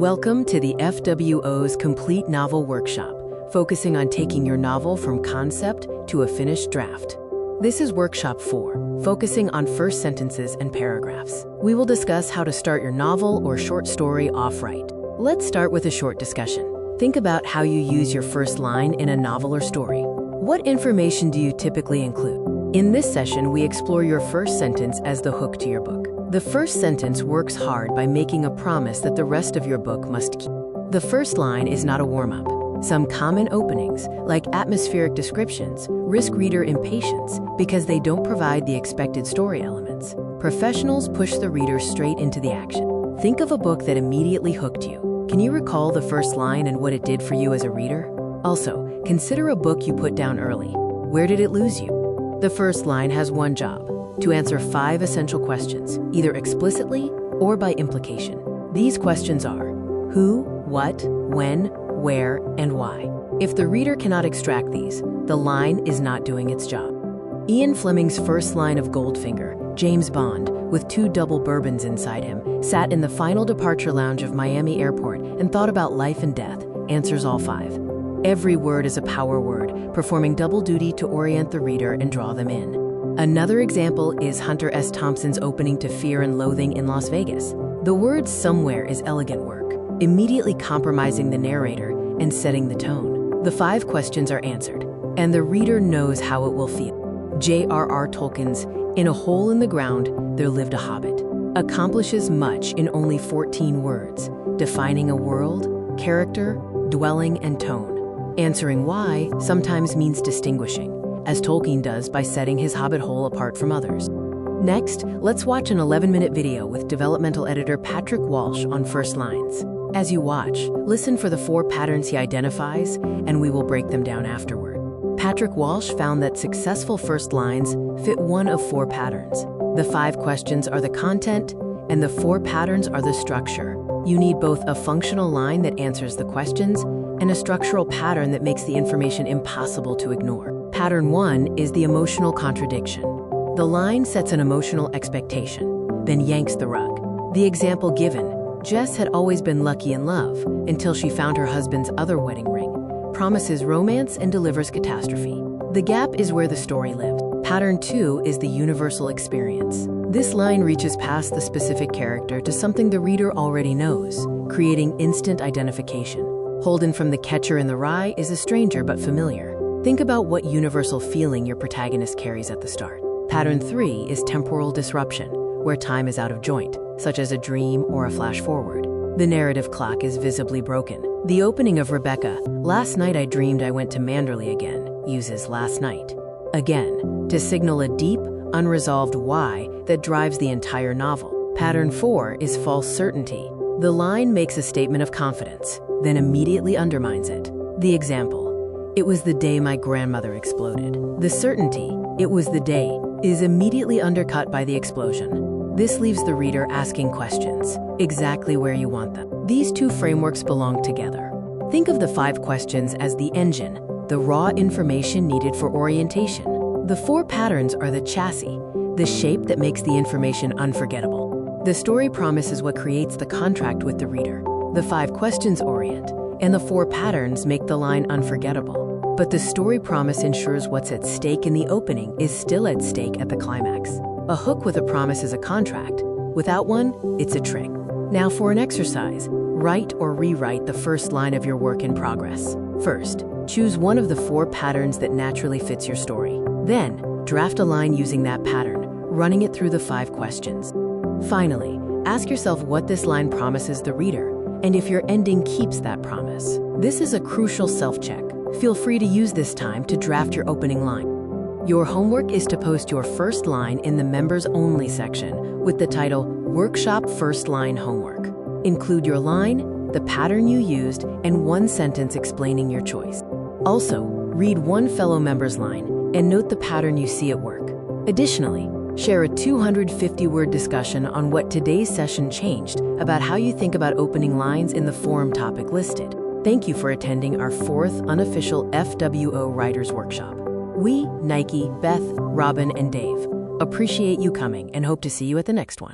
Welcome to the FWO's Complete Novel Workshop, focusing on taking your novel from concept to a finished draft. This is Workshop 4, focusing on first sentences and paragraphs. We will discuss how to start your novel or short story off right. Let's start with a short discussion. Think about how you use your first line in a novel or story. What information do you typically include? In this session, we explore your first sentence as the hook to your book. The first sentence works hard by making a promise that the rest of your book must keep. The first line is not a warm-up. Some common openings, like atmospheric descriptions, risk reader impatience because they don't provide the expected story elements. Professionals push the reader straight into the action. Think of a book that immediately hooked you. Can you recall the first line and what it did for you as a reader? Also, consider a book you put down early. Where did it lose you? The first line has one job: to answer 5 essential questions, either explicitly or by implication. These questions are who, what, when, where, and why. If the reader cannot extract these, the line is not doing its job. Ian Fleming's first line of Goldfinger, James Bond, with 2 double bourbons inside him, sat in the final departure lounge of Miami Airport and thought about life and death, answers all 5. Every word is a power word, performing double duty to orient the reader and draw them in. Another example is Hunter S. Thompson's opening to Fear and Loathing in Las Vegas. The word somewhere is elegant work, immediately compromising the narrator and setting the tone. The 5 questions are answered, and the reader knows how it will feel. J.R.R. Tolkien's In a Hole in the Ground, There Lived a Hobbit accomplishes much in only 14 words, defining a world, character, dwelling, and tone. Answering why sometimes means distinguishing, as Tolkien does by setting his hobbit hole apart from others. Next, let's watch an 11-minute video with developmental editor Patrick Walsh on first lines. As you watch, listen for the 4 patterns he identifies, and we will break them down afterward. Patrick Walsh found that successful first lines fit one of 4 patterns. The 5 questions are the content, and the 4 patterns are the structure. You need both a functional line that answers the questions and a structural pattern that makes the information impossible to ignore. Pattern 1 is the emotional contradiction. The line sets an emotional expectation, then yanks the rug. The example given: Jess had always been lucky in love until she found her husband's other wedding ring, promises romance and delivers catastrophe. The gap is where the story lives. Pattern 2 is the universal experience. This line reaches past the specific character to something the reader already knows, creating instant identification. Holden from The Catcher in the Rye is a stranger but familiar. Think about what universal feeling your protagonist carries at the start. Pattern 3 is temporal disruption, where time is out of joint, such as a dream or a flash forward. The narrative clock is visibly broken. The opening of Rebecca, "Last night I dreamed I went to Manderley again," uses "last night" again to signal a deep, unresolved why that drives the entire novel. Pattern 4 is false certainty. The line makes a statement of confidence, then immediately undermines it. The example: "It was the day my grandmother exploded." The certainty, "it was the day," is immediately undercut by the explosion. This leaves the reader asking questions, exactly where you want them. These 2 frameworks belong together. Think of the 5 questions as the engine, the raw information needed for orientation. The 4 patterns are the chassis, the shape that makes the information unforgettable. The story promise is what creates the contract with the reader. The 5 questions orient, and the 4 patterns make the line unforgettable. But the story promise ensures what's at stake in the opening is still at stake at the climax. A hook with a promise is a contract. Without one, it's a trick. Now for an exercise, write or rewrite the first line of your work in progress. First, choose one of the 4 patterns that naturally fits your story. Then, draft a line using that pattern, running it through the 5 questions. Finally, ask yourself what this line promises the reader, and if your ending keeps that promise. This is a crucial self-check. Feel free to use this time to draft your opening line. Your homework is to post your first line in the Members Only section with the title Workshop First Line Homework. Include your line, the pattern you used, and 1 sentence explaining your choice. Also, read one fellow member's line and note the pattern you see at work. Additionally, share a 250-word discussion on what today's session changed about how you think about opening lines in the forum topic listed. Thank you for attending our 4th unofficial FWO Writers Workshop. We, Nike, Beth, Robin, and Dave, appreciate you coming and hope to see you at the next one.